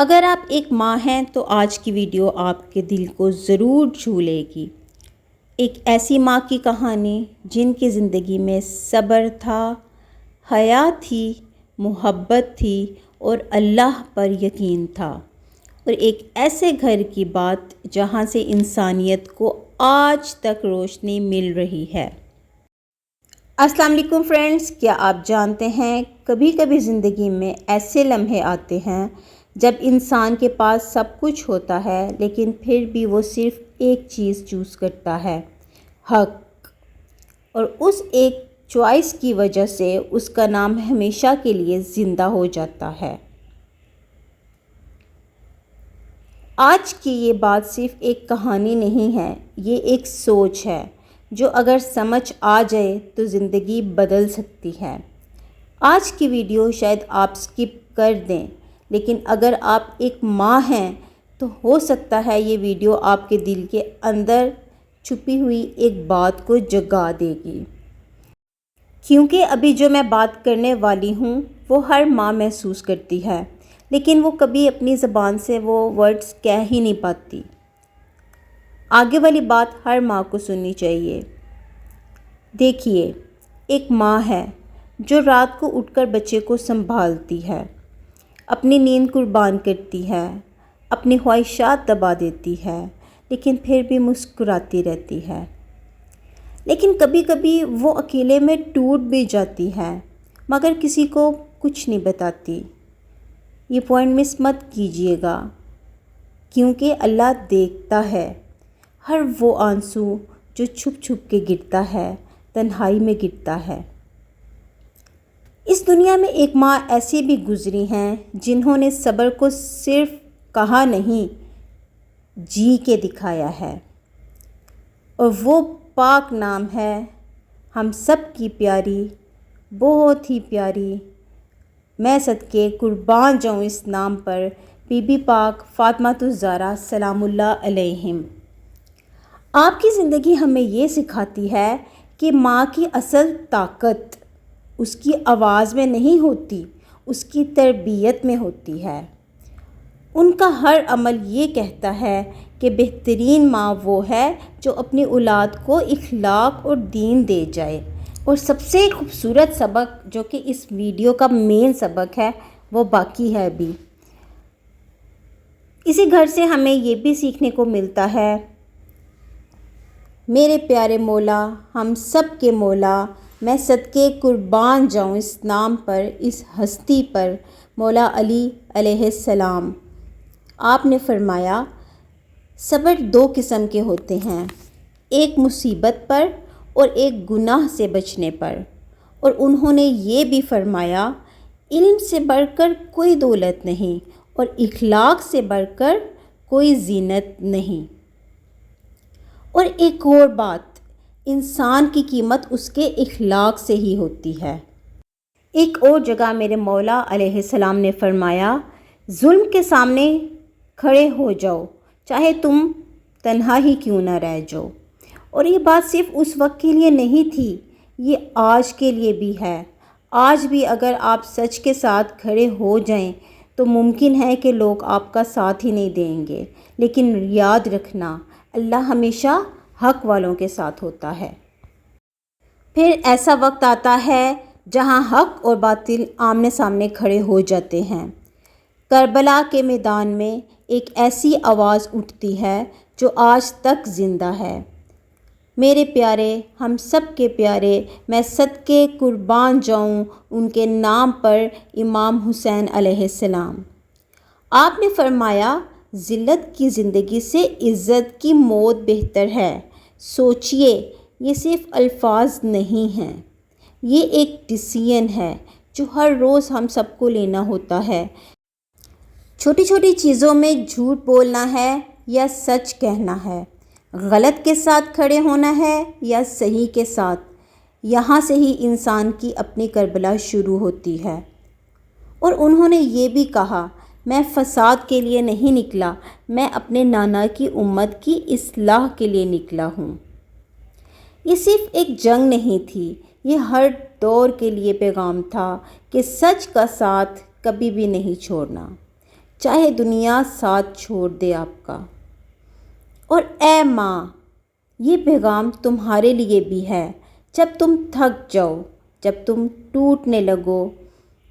اگر آپ ایک ماں ہیں تو آج کی ویڈیو آپ کے دل کو ضرور چھو لے گی۔ ایک ایسی ماں کی کہانی جن کی زندگی میں صبر تھا، حیا تھی، محبت تھی اور اللہ پر یقین تھا، اور ایک ایسے گھر کی بات جہاں سے انسانیت کو آج تک روشنی مل رہی ہے۔ السلام علیکم فرینڈز، کیا آپ جانتے ہیں کبھی کبھی زندگی میں ایسے لمحے آتے ہیں جب انسان کے پاس سب کچھ ہوتا ہے لیکن پھر بھی وہ صرف ایک چیز چوز کرتا ہے، حق، اور اس ایک چوائس کی وجہ سے اس کا نام ہمیشہ کے لیے زندہ ہو جاتا ہے۔ آج کی یہ بات صرف ایک کہانی نہیں ہے، یہ ایک سوچ ہے جو اگر سمجھ آ جائے تو زندگی بدل سکتی ہے۔ آج کی ویڈیو شاید آپ سکپ کر دیں، لیکن اگر آپ ایک ماں ہیں تو ہو سکتا ہے یہ ویڈیو آپ کے دل کے اندر چھپی ہوئی ایک بات کو جگا دے گی، کیونکہ ابھی جو میں بات کرنے والی ہوں وہ ہر ماں محسوس کرتی ہے، لیکن وہ کبھی اپنی زبان سے وہ ورڈز کہہ ہی نہیں پاتی۔ آگے والی بات ہر ماں کو سننی چاہیے۔ دیکھیے، ایک ماں ہے جو رات کو اٹھ کر بچے کو سنبھالتی ہے، اپنی نیند قربان کرتی ہے، اپنی خواہشات دبا دیتی ہے، لیکن پھر بھی مسکراتی رہتی ہے۔ لیکن کبھی کبھی وہ اکیلے میں ٹوٹ بھی جاتی ہے، مگر کسی کو کچھ نہیں بتاتی۔ یہ پوائنٹ مس مت کیجیے گا، کیونکہ اللہ دیکھتا ہے ہر وہ آنسو جو چھپ چھپ کے گرتا ہے، تنہائی میں گرتا ہے۔ اس دنیا میں ایک ماں ایسی بھی گزری ہیں جنہوں نے صبر کو صرف کہا نہیں، جی کے دکھایا ہے، اور وہ پاک نام ہے ہم سب کی پیاری، بہت ہی پیاری، میں صدقے قربان جاؤں اس نام پر، بی بی پاک فاطمۃ الزہرا سلام اللہ علیہم۔ آپ کی زندگی ہمیں یہ سکھاتی ہے کہ ماں کی اصل طاقت اس کی آواز میں نہیں ہوتی، اس کی تربیت میں ہوتی ہے۔ ان کا ہر عمل یہ کہتا ہے کہ بہترین ماں وہ ہے جو اپنی اولاد کو اخلاق اور دین دے جائے۔ اور سب سے خوبصورت سبق جو کہ اس ویڈیو کا مین سبق ہے وہ باقی ہے ابھی۔ اسی گھر سے ہمیں یہ بھی سیکھنے کو ملتا ہے، میرے پیارے مولا، ہم سب کے مولا، میں صدقے قربان جاؤں اس نام پر، اس ہستی پر، مولا علی علیہ السلام۔ آپ نے فرمایا صبر دو قسم کے ہوتے ہیں، ایک مصیبت پر اور ایک گناہ سے بچنے پر، اور انہوں نے یہ بھی فرمایا علم سے بڑھ کر کوئی دولت نہیں اور اخلاق سے بڑھ کر کوئی زینت نہیں۔ اور ایک اور بات، انسان کی قیمت اس کے اخلاق سے ہی ہوتی ہے۔ ایک اور جگہ میرے مولا علیہ السلام نے فرمایا ظلم کے سامنے کھڑے ہو جاؤ، چاہے تم تنہا ہی کیوں نہ رہ جاؤ۔ اور یہ بات صرف اس وقت کے لیے نہیں تھی، یہ آج کے لیے بھی ہے۔ آج بھی اگر آپ سچ کے ساتھ کھڑے ہو جائیں تو ممکن ہے کہ لوگ آپ کا ساتھ ہی نہیں دیں گے، لیکن یاد رکھنا اللہ ہمیشہ حق والوں کے ساتھ ہوتا ہے۔ پھر ایسا وقت آتا ہے جہاں حق اور باطل آمنے سامنے کھڑے ہو جاتے ہیں۔ کربلا کے میدان میں ایک ایسی آواز اٹھتی ہے جو آج تک زندہ ہے، میرے پیارے، ہم سب کے پیارے، میں صدقے قربان جاؤں ان کے نام پر، امام حسین علیہ السلام۔ آپ نے فرمایا ذلت کی زندگی سے عزت کی موت بہتر ہے۔ سوچئے، یہ صرف الفاظ نہیں ہیں، یہ ایک ڈیسیژن ہے جو ہر روز ہم سب کو لینا ہوتا ہے۔ چھوٹی چھوٹی چیزوں میں جھوٹ بولنا ہے یا سچ کہنا ہے، غلط کے ساتھ کھڑے ہونا ہے یا صحیح کے ساتھ، یہاں سے ہی انسان کی اپنی کربلا شروع ہوتی ہے۔ اور انہوں نے یہ بھی کہا میں فساد کے لیے نہیں نکلا، میں اپنے نانا کی امت کی اصلاح کے لیے نکلا ہوں۔ یہ صرف ایک جنگ نہیں تھی، یہ ہر دور کے لیے پیغام تھا کہ سچ کا ساتھ کبھی بھی نہیں چھوڑنا، چاہے دنیا ساتھ چھوڑ دے آپ کا۔ اور اے ماں، یہ پیغام تمہارے لیے بھی ہے۔ جب تم تھک جاؤ، جب تم ٹوٹنے لگو،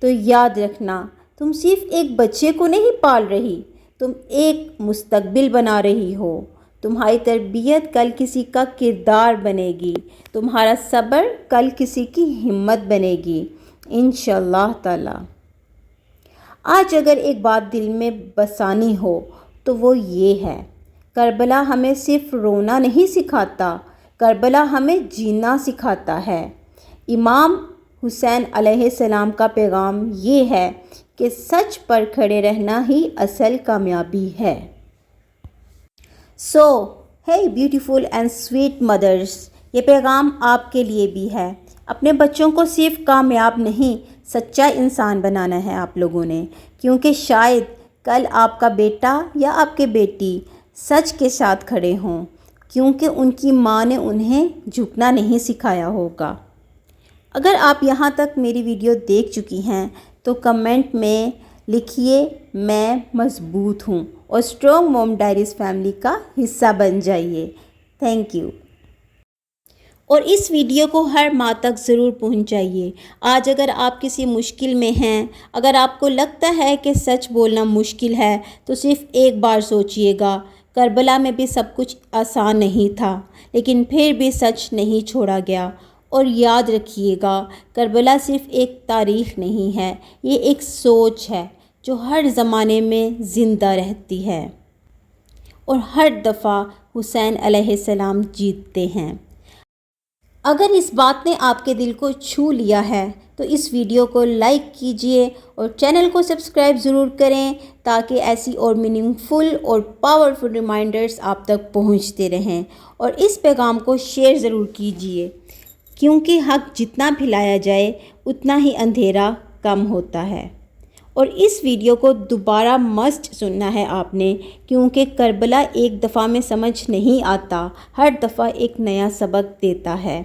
تو یاد رکھنا تم صرف ایک بچے کو نہیں پال رہی، تم ایک مستقبل بنا رہی ہو۔ تمہاری تربیت کل کسی کا کردار بنے گی، تمہارا صبر کل کسی کی ہمت بنے گی انشاءاللہ تعالی۔ آج اگر ایک بات دل میں بسانی ہو تو وہ یہ ہے، کربلا ہمیں صرف رونا نہیں سکھاتا، کربلا ہمیں جینا سکھاتا ہے۔ امام حسین علیہ السلام کا پیغام یہ ہے کہ سچ پر کھڑے رہنا ہی اصل کامیابی ہے۔ سو ہے بیوٹیفل اینڈ سویٹ مدرس، یہ پیغام آپ کے لیے بھی ہے۔ اپنے بچوں کو صرف کامیاب نہیں، سچا انسان بنانا ہے آپ لوگوں نے، کیونکہ شاید کل آپ کا بیٹا یا آپ کے بیٹی سچ کے ساتھ کھڑے ہوں، کیونکہ ان کی ماں نے انہیں جھکنا نہیں سکھایا ہوگا۔ اگر آپ یہاں تک میری ویڈیو دیکھ چکی ہیں تو کمنٹ میں لکھیے میں مضبوط ہوں، اور اسٹرانگ موم ڈائریز فیملی کا حصہ بن جائیے۔ Thank you. اور اس ویڈیو کو ہر ماں تک ضرور پہنچائیے۔ آج اگر آپ کسی مشکل میں ہیں، اگر آپ کو لگتا ہے کہ سچ بولنا مشکل ہے، تو صرف ایک بار سوچئے گا، کربلا میں بھی سب کچھ آسان نہیں تھا، لیکن پھر بھی سچ نہیں چھوڑا گیا۔ اور یاد رکھیے گا، کربلا صرف ایک تاریخ نہیں ہے، یہ ایک سوچ ہے جو ہر زمانے میں زندہ رہتی ہے، اور ہر دفعہ حسین علیہ السلام جیتتے ہیں۔ اگر اس بات نے آپ کے دل کو چھو لیا ہے تو اس ویڈیو کو لائک کیجئے اور چینل کو سبسکرائب ضرور کریں، تاکہ ایسی اور میننگ فل اور پاورفل ریمائنڈرز آپ تک پہنچتے رہیں۔ اور اس پیغام کو شیئر ضرور کیجئے، کیونکہ حق جتنا پھیلایا جائے اتنا ہی اندھیرا کم ہوتا ہے۔ اور اس ویڈیو کو دوبارہ مسٹ سننا ہے آپ نے، کیونکہ کربلا ایک دفعہ میں سمجھ نہیں آتا، ہر دفعہ ایک نیا سبق دیتا ہے۔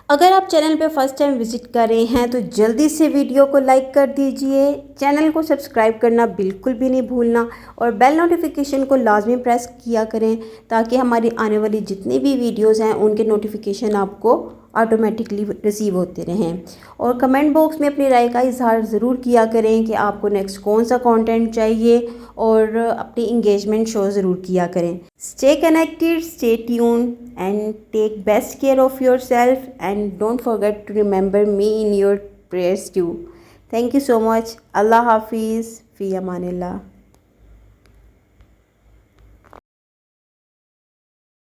اگر آپ چینل پہ فرسٹ ٹائم وزٹ کر رہے ہیں تو جلدی سے ویڈیو کو لائک کر دیجئے، چینل کو سبسکرائب کرنا بالکل بھی نہیں بھولنا، اور بیل نوٹیفیکیشن کو لازمی پریس کیا کریں، تاکہ ہماری آنے والی جتنی بھی ویڈیوز ہیں ان کے نوٹیفیکیشن آپ کو آٹومیٹکلی ریسیو ہوتے رہیں۔ اور کمنٹ باکس میں اپنی رائے کا اظہار ضرور کیا کریں کہ آپ کو نیکسٹ کون سا کانٹینٹ چاہیے، اور اپنی انگیجمنٹ شو ضرور کیا کریں۔ Stay connected, stay tuned and take best care of yourself, and don't forget to remember me in your prayers too. Thank you so much. اللہ حافظ، فی امان اللہ۔